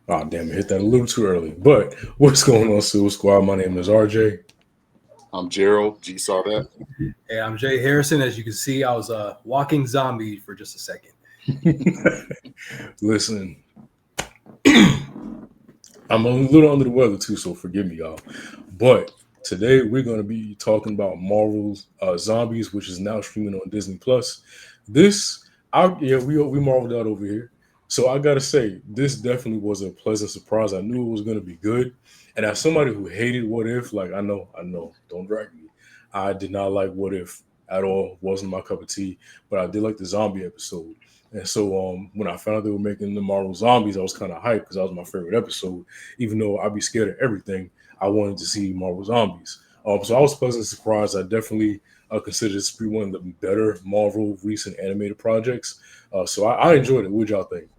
Oh, damn it, hit that a little too early. But what's going on, Suicide Squad? My name is RJ. I'm Gerald. G saw that. Hey, I'm Jay Harrison. As you can see, I was a walking zombie for just a second. Listen, I'm a little under the weather too, so forgive me, y'all. But today we're going to be talking about Marvel's Zombies, which is now streaming on Disney Plus. This, we marveled out over here. So I gotta say, this definitely was a pleasant surprise. I knew it was going to be good, and as somebody who hated What If, like I know, don't drag me. I did not like What If at all. Wasn't my cup of tea, but I did like the zombie episode. And so when I found out they were making the Marvel Zombies, I was kind of hyped because that was my favorite episode. Even though I'd be scared of everything, I wanted to see Marvel Zombies. So I was pleasantly surprised. I definitely consider this to be one of the better Marvel recent animated projects. So I enjoyed it. What y'all think?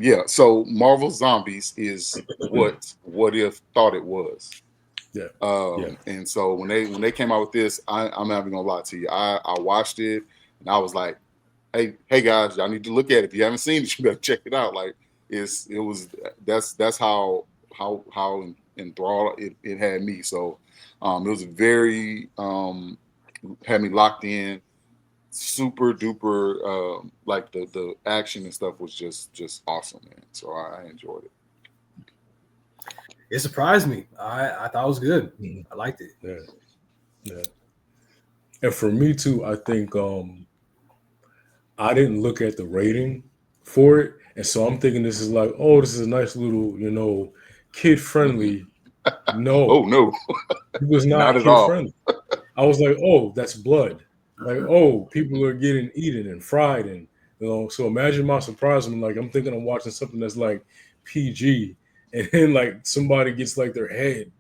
Yeah. So Marvel Zombies is what if thought it was. Yeah, yeah. And so when they came out with this, I'm not even gonna lie to you. I watched it and I was like, hey guys, y'all need to look at it. If you haven't seen it, you better check it out. Like it was that's how enthralled it had me. So it was very had me locked in, super duper like the action and stuff was just awesome, man. So I enjoyed it. It surprised me. I thought it was good. Mhm. I liked it. Yeah, yeah. And for me too, I think I didn't look at the rating for it, and so I'm thinking this is like, oh, this is a nice little, kid friendly. Oh No, no, it was not not at kid all. friendly. I was like, oh, that's blood. Like, oh, people are getting eaten and fried, and So imagine my surprise when, like, I'm thinking I'm watching something that's like PG, and then like somebody gets like their head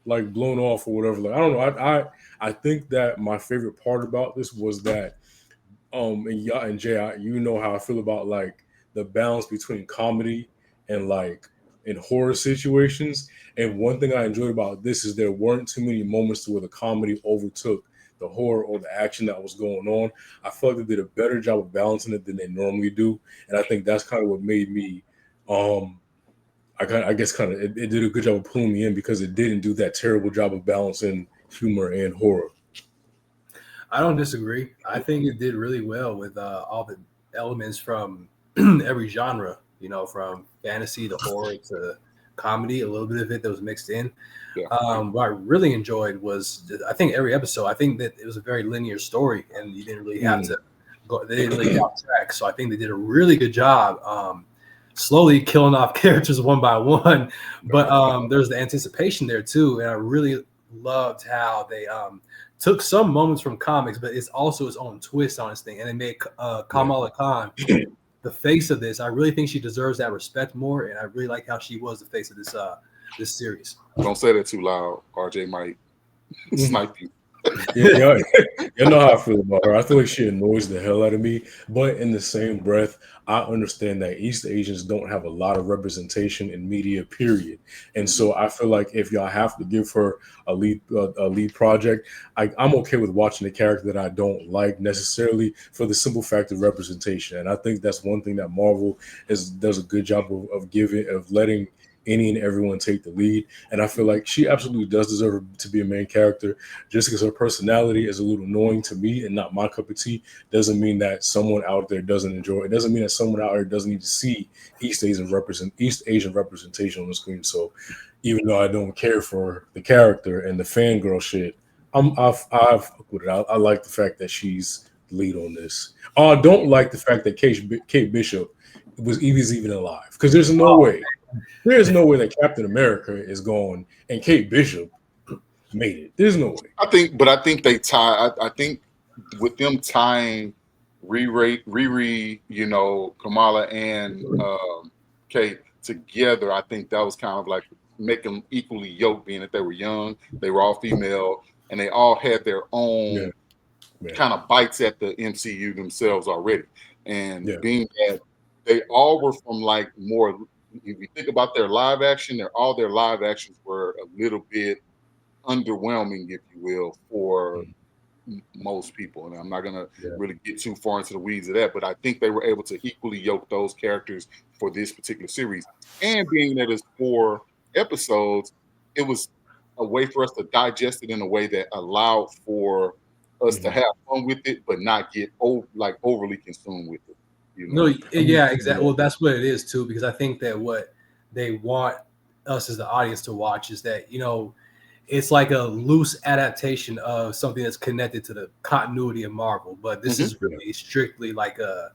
like blown off or whatever. Like, I don't know. I think that my favorite part about this was that and y'all and Jay, you know how I feel about like the balance between comedy and like in horror situations. And one thing I enjoyed about this is there weren't too many moments to where the comedy overtook the horror or the action that was going on. I felt like they did a better job of balancing it than they normally do, and I think that's kind of what made me. Um, I guess kind of it did a good job of pulling me in because it didn't do that terrible job of balancing humor and horror. I don't disagree. I think it did really well with all the elements from every genre. From fantasy to horror to comedy. A little bit of it that was mixed in. Yeah, What I really enjoyed was I think every episode. I think that it was a very linear story, and you didn't really have Mm. to go. They didn't really get off track. So I think they did a really good job. Slowly killing off characters one by one, but there's the anticipation there too, and I really loved how they took some moments from comics, but it's also its own twist on this thing, and they made Yeah. Kamala Khan the face of this. I really think she deserves that respect more, and I really like how she was the face of this series. don't say that too loud. RJ might snipe you. Yeah, yeah, you know how I feel about her. I feel like she annoys the hell out of me. But in the same breath, I understand that East Asians don't have a lot of representation in media, period. And Mhm. so I feel like if y'all have to give her a lead project, I'm okay with watching a character that I don't like necessarily for the simple fact of representation. And I think that's one thing that Marvel does a good job of letting any and everyone take the lead. And I feel like she absolutely does deserve to be a main character just because her personality is a little annoying to me and not my cup of tea doesn't mean that someone out there doesn't enjoy it. It doesn't mean that someone out there doesn't need to see East Asian representation on the screen. So even though I don't care for the character and the fangirl shit, I've fucked with it. I like the fact that she's the lead on this. I don't like the fact that Kate Bishop was even alive because Oh, there's no way that Captain America is gone and Kate Bishop made it. There's no way. I think they tie. I think with them tying Riri, Kamala and Kate together, I think that was kind of like make them equally yoked, being that they were young, they were all female, and they all had their Yeah, own yeah, kind of bites at the MCU themselves already. And yeah. being that they all were from like more, if you think about their live action, all their live actions were a little bit underwhelming, if you will, for Mm. most people, and I'm not gonna Yeah. really get too far into the weeds of that, but I think they were able to equally yoke those characters for this particular series. And being that it's 4 episodes, it was a way for us to digest it in a way that allowed for us to Mhm. have fun with it, but not get overly consumed with it. You No, know. I mean, yeah, exactly. Well, that's what it is too, because I think that what they want us as the audience to watch is that, it's like a loose adaptation of something that's connected to the continuity of Marvel, but this is really strictly like a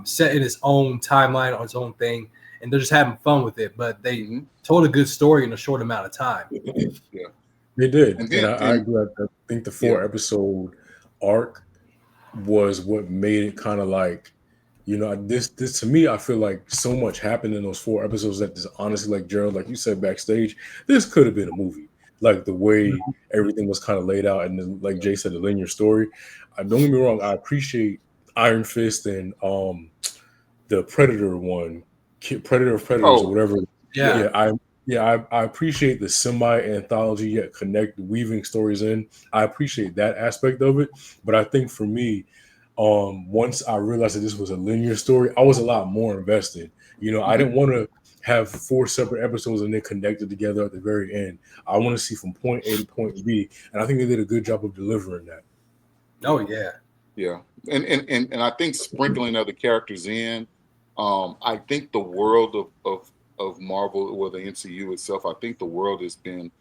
set in its own timeline on its own thing, and they're just having fun with it. But they told a good story in a short amount of time. Yeah. They did, And and then, I agree. I think the 4 episode arc was what made it kind of like, this to me. I feel like so much happened in those 4 episodes that this honestly, like Gerald, like you said backstage, this could have been a movie. Like the way everything was kind of laid out, and then, like Jay said, the linear story. Don't get me wrong, I appreciate Iron Fist and the Predator one, Predator of Predators or oh whatever. Yeah. I appreciate the semi anthology yet connect weaving stories in. I appreciate that aspect of it, but I think for me, once I realized that this was a linear story, I was a lot more invested. I didn't want to have 4 separate episodes and then connected together at the very end. I want to see from point A to point B, and I think they did a good job of delivering that. Oh yeah. Yeah, and I think sprinkling other characters in. I think the world of Marvel or the MCU itself, I think the world has been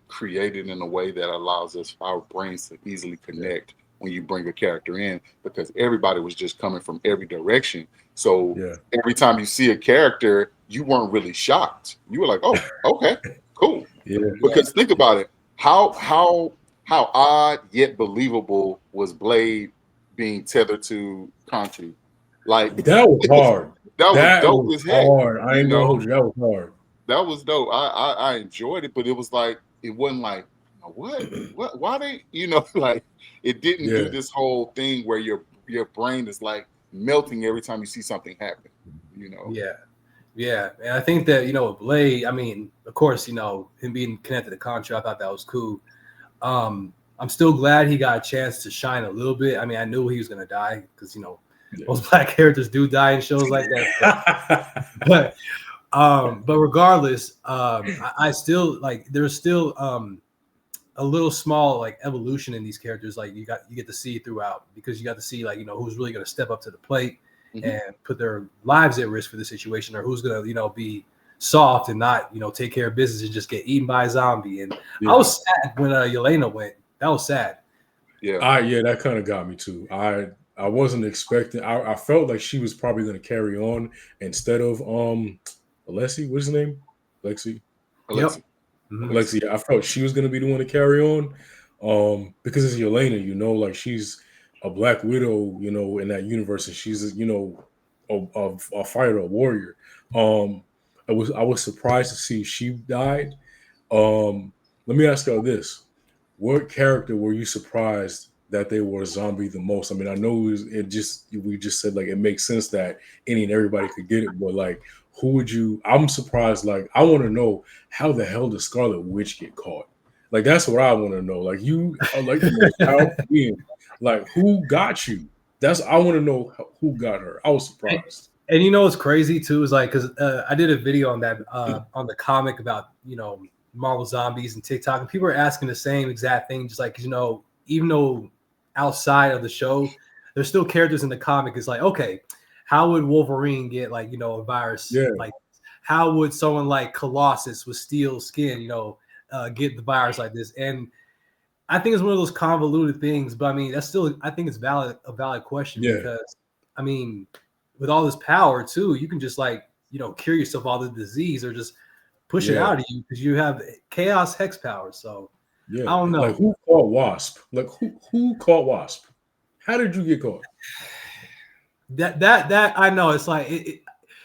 created in a way that allows us our brains to easily connect when you bring a character in, because everybody was just coming from every direction. So Yeah, every time you see a character, you weren't really shocked. You were like, "Oh, okay, cool." yeah, Because think about it, how odd yet believable was Blade being tethered to concrete? Like that was it was hard. that was That dope was as heck. hard. I You ain't gonna know, hold you. That was hard. that was dope. I enjoyed it, but it was like it wasn't like what why they like it didn't do Yeah. this whole thing where your brain is like melting every time you see something happen. You know. Yeah. Yeah, and I think that with Blade, I mean, of course, him being connected to Contra, I thought that was cool. I'm still glad he got a chance to shine a little bit. I mean, I knew he was gonna die because most black characters do die in shows like that. But regardless, I still like there's still a little small like evolution in these characters. Like you get to see throughout, because you got to see who's really gonna step up to the plate and put their lives at risk for the situation, or who's gonna be soft and not take care of business and just get eaten by a zombie. And I was sad when Yelena went. That was sad. Yeah. Yeah, that kind of got me too. I wasn't expecting. I felt like she was probably going to carry on instead of Alessi. What's his name? Lexi. Yep. Alexi. Alexi. I felt she was going to be the one to carry on. Because it's Yelena. Like she's a Black Widow. In that universe, and she's a fighter, a warrior. I was surprised to see she died. Let me ask you this. What character were you surprised that they were a zombie the most? I mean, I know we just said like it makes sense that any and everybody could get it, but like who would you? I'm surprised. Like I want to know how the hell did Scarlet Witch get caught? Like that's what I want to know. Like you are like the most powerful being. Like who got you? I want to know who got her. I was surprised. And what's crazy too is like because I did a video on that on the comic about Marvel Zombies and TikTok, and people are asking the same exact thing, just like even though outside of the show, there's still characters in the comic. It's like, okay, how would Wolverine get a virus? Yeah. Like, how would someone like Colossus with steel skin, get the virus like this? And I think it's one of those convoluted things, but I mean, I think it's a valid question because I mean, with all this power too, you can just cure yourself all the disease or just push it out of you because you have chaos hex power. So I don't know. Like who caught Wasp? Like who caught Wasp? How did you get caught? That I know it's like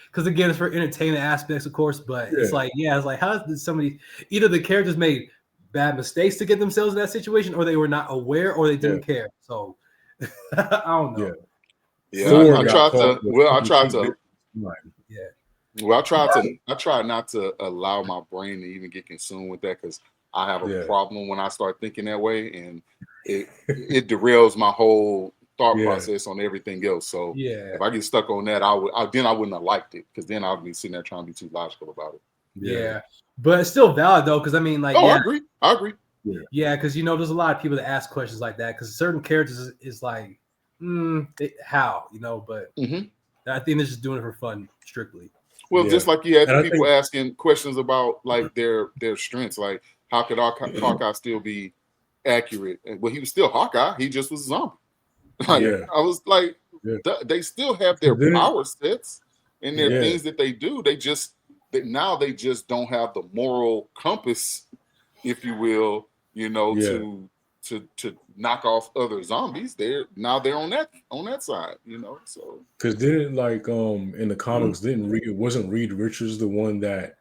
because again it's for entertainment aspects, of course, but it's like how did somebody either the characters made bad mistakes to get themselves in that situation, or they were not aware, or they didn't care. So I don't know. Yeah, I tried to. Well, I tried to. Yeah. Well, I tried not to allow my brain to even get consumed with that because I have a Yeah. problem when I start thinking that way, and it derails my whole thought Yeah. process on everything else. So Yeah. if I get stuck on that, I wouldn't have liked it, because then I'll be sitting there trying to be too logical about it. Yeah. But it's still valid though, because I mean, like, I agree. Yeah, because there's a lot of people that ask questions like that, because certain characters is like, how, but I think they're just doing it for fun, strictly. Well, Yeah. just like you had And I people think- asking questions about like their strengths, like how could Hawkeye still be accurate? Well, he was still Hawkeye. He just was a zombie. Like, Yeah. I was like, Yeah. they still have their Then- power sets and their Yeah. things that they do. Now they just don't have the moral compass, if you will, Yeah. to knock off other zombies. They're on that side, So Because didn't like in the comics wasn't Reed Richards the one that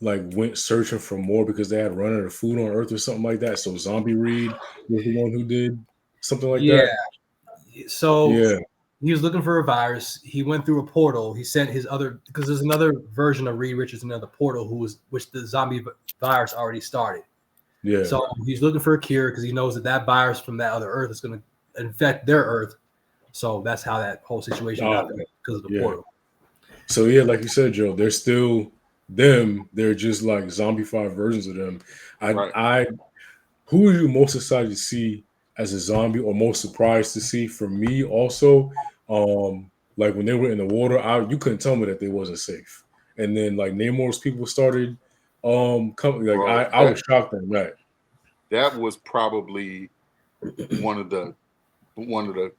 like went searching for more because they had run out of food on Earth or something like that? So Zombie Reed was the one who did something like that. So Yeah. he was looking for a virus. He went through a portal. He sent his other, because there's another version of Reed Richards in another portal which the zombie virus already started. Yeah. So he's looking for a cure because he knows that virus from that other Earth is going to infect their Earth. So that's how that whole situation got there, because of the portal. So yeah, like you said, Joe, they're still them. They're just like zombified versions of them. Who are you most excited to see as a zombie, or most surprised to see? For me, also, like when they were in the water, you couldn't tell me that they wasn't safe. And then like Namor's people started coming. Like Bro, I was shocked on that. That was probably one of the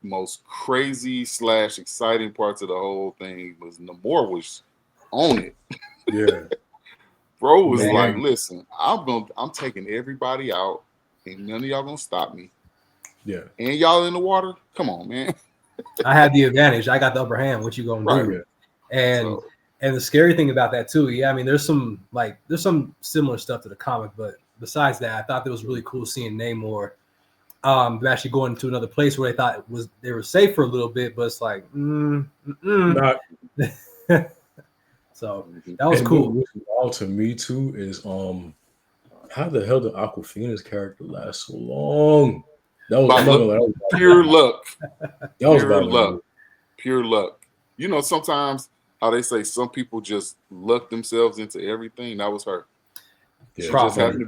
most crazy / exciting parts of the whole thing. Was Namor was on it. Yeah. Bro was like, listen, I'm taking everybody out, and none of y'all gonna stop me. Yeah. And y'all in the water? Come on, man. I had the advantage. I got the upper hand. What you gonna do? And the scary thing about that too, I mean, there's some similar stuff to the comic, but besides that, I thought it was really cool seeing Namor actually going to another place where they thought they were safe for a little bit, but it's like, Not. So that was cool. What's wild to me too is how the hell did Aquafina's character last so long? That was pure luck. That was pure luck. Sometimes how they say some people just luck themselves into everything. That was her. Yeah. She just happened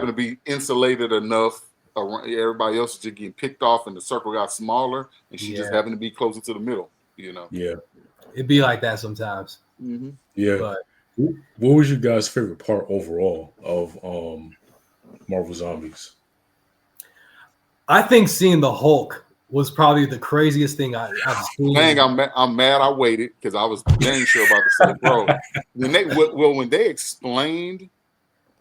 to be insulated enough. Everybody else was just getting picked off, and the circle got smaller, and she just happened to be closer to the middle. Yeah. It'd be like that sometimes. Mm-hmm. Yeah. But what was your guys' favorite part overall of Marvel Zombies? I think seeing the Hulk was probably the craziest thing I've seen. Dang, I'm mad I waited, because I was dang sure about to say, bro. When they explained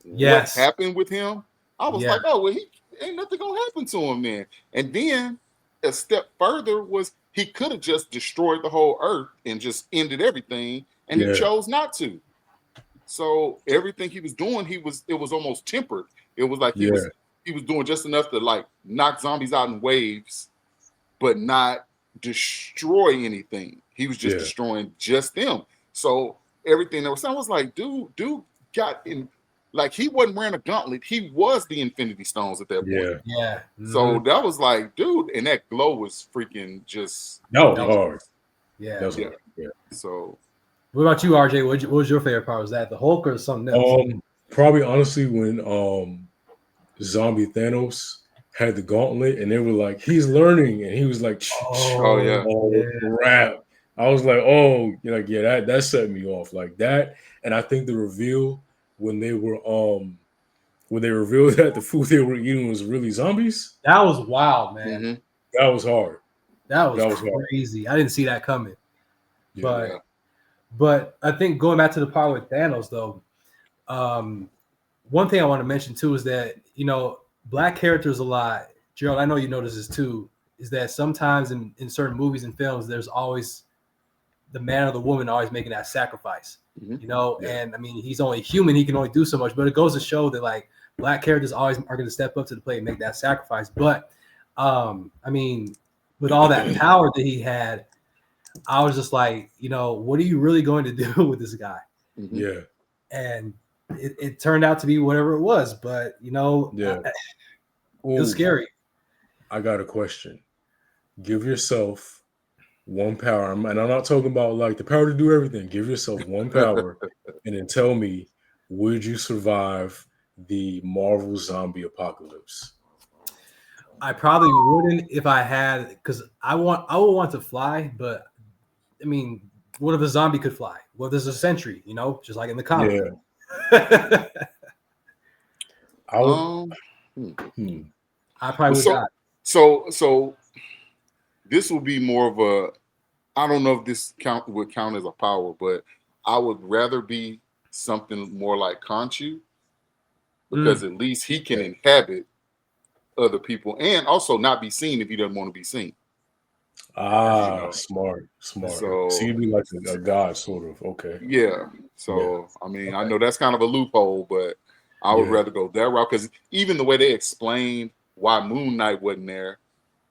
what happened with him, I was like, oh, well, he ain't nothing gonna happen to him then. And then a step further was he could have just destroyed the whole Earth and just ended everything, and he chose not to. So everything he was doing, it was almost tempered. It was like he was doing just enough to like knock zombies out in waves, but not destroy anything. He was just destroying just them. So everything that was saying was like, dude got in. Like, he wasn't wearing a gauntlet. He was the Infinity Stones at that point. Yeah. So that was like, dude, and that glow was freaking just. That was hard. Yeah. That was hard. Yeah. So. What about you, RJ? What was your favorite part? Was that the Hulk or something else? Probably honestly when Zombie Thanos had the gauntlet and they were like, he's learning, and he was like, crap. I was like, that set me off like that. And I think the reveal when they revealed that the food they were eating was really zombies. That was wild, man. Mm-hmm. That was hard. That was crazy. Hard. I didn't see that coming. But I think going back to the part with Thanos, though, one thing I want to mention too is that black characters a lot. Gerald, I know you notice this too. Is that sometimes in certain movies and films, there's always the man or the woman always making that sacrifice. And I mean, he's only human; he can only do so much. But it goes to show that like black characters always are going to step up to the plate and make that sacrifice. But I mean, with all that power that he had, I was just like, what are you really going to do with this guy? Yeah. And it turned out to be whatever it was. But Yeah. it was scary. I got a question. Give yourself one power, and I'm not talking about like the power to do everything. Give yourself one power, and then tell me, would you survive the Marvel zombie apocalypse? I probably wouldn't if I had, because I would want to fly, but I mean, what if a zombie could fly? What if there's a sentry? Just like in the comic. Yeah, I would. I probably would die. So this will be more of a. I don't know if this would count as a power, but I would rather be something more like Khonshu, because at least he can inhabit other people and also not be seen if he doesn't want to be seen. Smart. So you'd be like a god, sort of. Okay. Yeah. So I mean, I know that's kind of a loophole, but I would rather go that route, because even the way they explained why Moon Knight wasn't there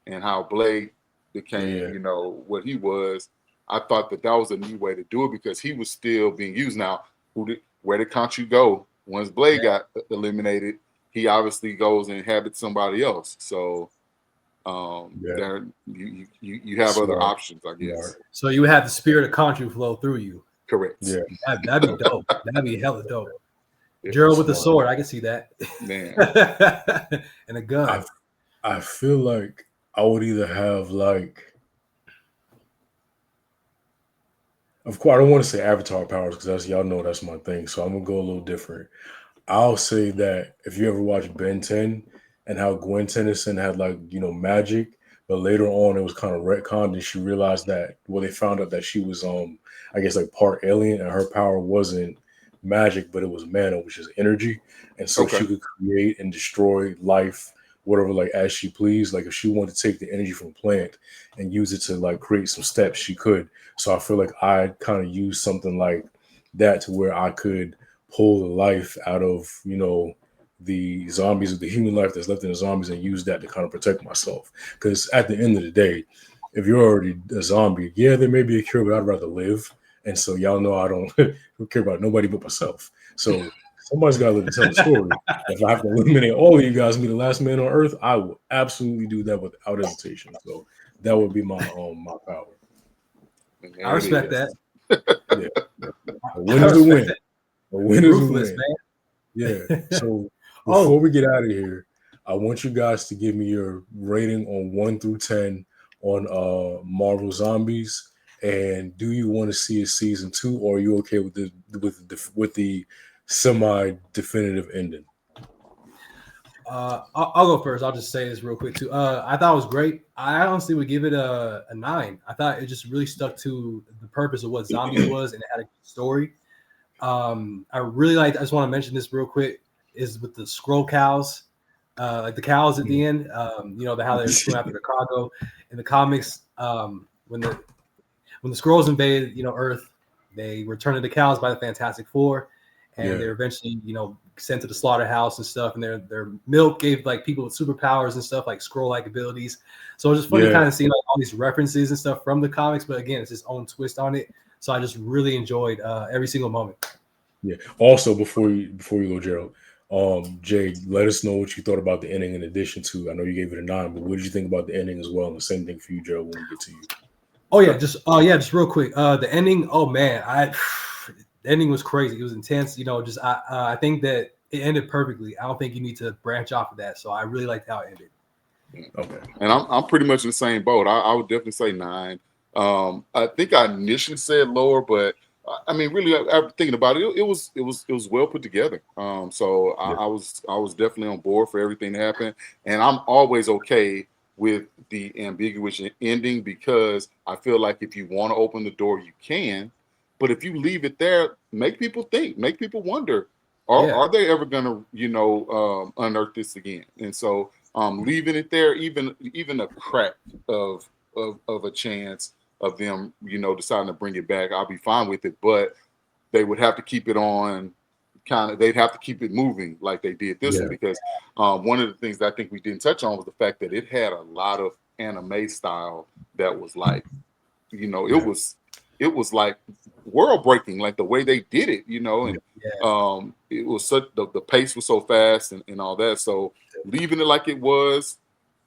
and how Blade became, what he was, I thought that was a new way to do it, because he was still being used. Now, where did Khonshu go once Blade got eliminated? He obviously goes and inhabits somebody else. So there you have other options, I guess. So you would have the spirit of Khonshu flow through you. Correct. Yeah. That'd be dope. That'd be hella dope. Gerald with the sword, I can see that. Man. And a gun. I feel like I would either have like, of course, I don't want to say avatar powers, because y'all know that's my thing. So I'm gonna go a little different. I'll say that if you ever watch Ben 10 and how Gwen Tennyson had like, magic, but later on it was kind of retconned, and she realized that, well, they found out that she was I guess like part alien, and her power wasn't magic, but it was mana, which is energy. And so she could create and destroy life, whatever, like as she pleased. Like if she wanted to take the energy from a plant and use it to like create some steps, she could. So I feel like I kind of use something like that to where I could pull the life out of, the zombies, of the human life that's left in the zombies, and use that to kind of protect myself. Because at the end of the day, if you're already a zombie, yeah, there may be a cure, but I'd rather live. And so y'all know I don't care about nobody but myself. So somebody's got to live and tell the story. If I have to eliminate all of you guys and be the last man on earth, I will absolutely do that without hesitation. So that would be my my power. I respect that. Yeah. A win is a win. A win is a win. Man. Yeah. So before we get out of here, I want you guys to give me your rating on 1 through 10 on Marvel Zombies. And do you want to see a season 2, or are you okay with the semi-definitive ending? I'll go first. I'll just say this real quick too. I thought it was great. I honestly would give it a 9. I thought it just really stuck to the purpose of what zombies was, and it had a good story. I really liked. I just want to mention this real quick, is with the scroll cows, like the cows at the end. How they're going after the cargo in the comics. When the Skrulls invaded, Earth, they were turned into cows by the Fantastic Four, and they're eventually, sent to the slaughterhouse and stuff. And their milk gave like people with superpowers and stuff, like Skrull-like abilities. So it's just funny kind of seeing like all these references and stuff from the comics, but again, it's its own twist on it. So I just really enjoyed every single moment. Yeah. Also, before you go, Gerald, Jay, let us know what you thought about the ending. In addition to, I know you gave it a 9, but what did you think about the ending as well? And the same thing for you, Gerald, when we get to you. Oh yeah, just real quick. The ending. Oh man, the ending was crazy. It was intense. I think that it ended perfectly. I don't think you need to branch off of that. So I really liked how it ended. Okay. And I'm pretty much in the same boat. I would definitely say 9. I think I initially said lower, but I mean, really, after thinking about it, it was well put together. So I was definitely on board for everything that happened, and I'm always okay with the ambiguous ending, because I feel like if you want to open the door, you can, but if you leave it there, make people think, make people wonder, are they ever going to unearth this again? And so leaving it there, even a crack of a chance of them, deciding to bring it back, I'll be fine with it. But they would have to keep it on, they'd have to keep it moving like they did this one, because one of the things that I think we didn't touch on was the fact that it had a lot of anime style that was like, it was it was like world breaking, like the way they did it, you know, and it was such the pace was so fast and all that. So leaving it like it was,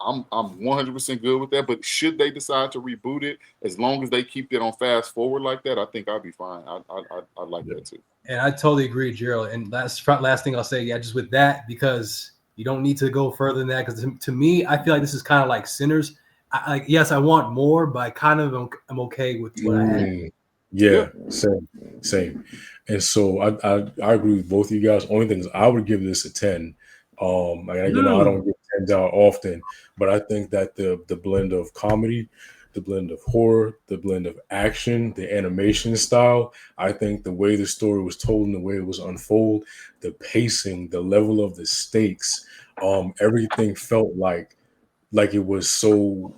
I'm 100% good with that. But should they decide to reboot it, as long as they keep it on fast forward like that, I think I'll be fine. I like that too. And I totally agree, Gerald. And last thing I'll say, just with that, because you don't need to go further than that. Because to me, I feel like this is kind of like Sinners. Yes, I want more, but I kind of am okay with what I had. Yeah, same. And so I agree with both of you guys. Only thing is I would give this a 10. I don't give 10s out often, but I think that the blend of comedy, the blend of horror, the blend of action, the animation style, I think the way the story was told and the way it was unfold, the pacing, the level of the stakes, everything felt like it was so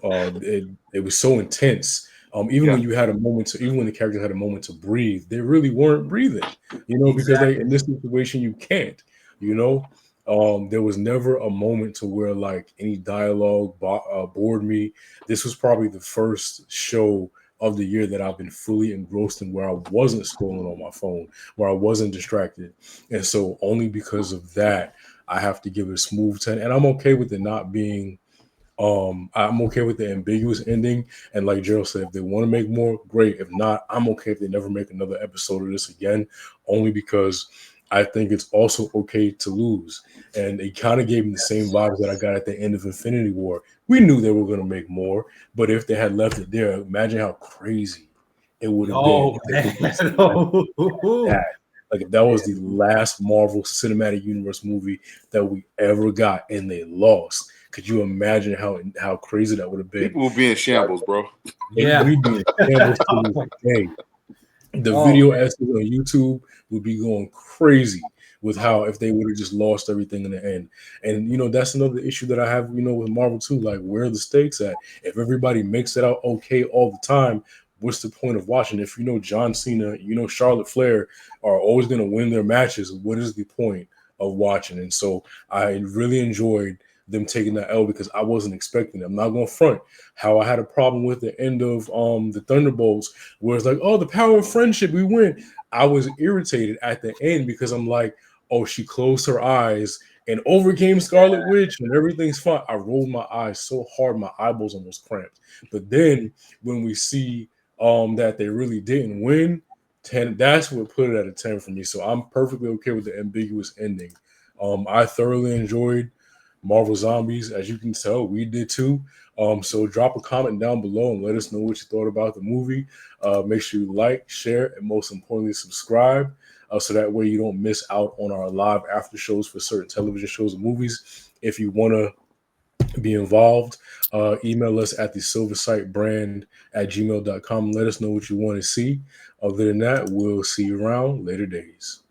it was so intense. Even when you had a moment to, even when the characters had a moment to breathe, they really weren't breathing, because they, in this situation, you can't, there was never a moment to where like any dialogue bored me. This was probably the first show of the year that I've been fully engrossed in, where I wasn't scrolling on my phone, where I wasn't distracted. And so only because of that, I have to give it a smooth 10. And I'm okay with it not being I'm okay with the ambiguous ending. And like Gerald said, if they want to make more, great. If not, I'm okay if they never make another episode of this again, only because I think it's also okay to lose. And it kind of gave me the same vibes that I got at the end of Infinity War. We knew they were going to make more, but if they had left it there, imagine how crazy it would have been. Like if that was the last Marvel Cinematic Universe movie that we ever got and they lost. Could you imagine how crazy that would have been? People will be in shambles, bro. We'd be in shambles to this day. The video essays on YouTube would be going crazy with how if they would have just lost everything in the end. And that's another issue that I have, with Marvel too. Like, where are the stakes at? If everybody makes it out okay all the time, what's the point of watching? If John Cena, Charlotte Flair are always going to win their matches, what is the point of watching? And so I really enjoyed them taking that L because I wasn't expecting it. I'm not going to front how I had a problem with the end of the Thunderbolts, where it's like, oh, the power of friendship, we win. I was irritated at the end because I'm like, oh, she closed her eyes and overcame Scarlet Witch and everything's fine. I rolled my eyes so hard my eyeballs almost cramped. But then when we see that they really didn't win, 10, that's what put it at a 10 for me. So I'm perfectly okay with the ambiguous ending. I thoroughly enjoyed Marvel Zombies. As you can tell, we did too. So drop a comment down below and let us know what you thought about the movie. Make sure you like, share, and most importantly, subscribe. So that way you don't miss out on our live after shows for certain television shows and movies. If you want to be involved, email us at thesilversitebrand@gmail.com. Let us know what you want to see. Other than that, we'll see you around later days.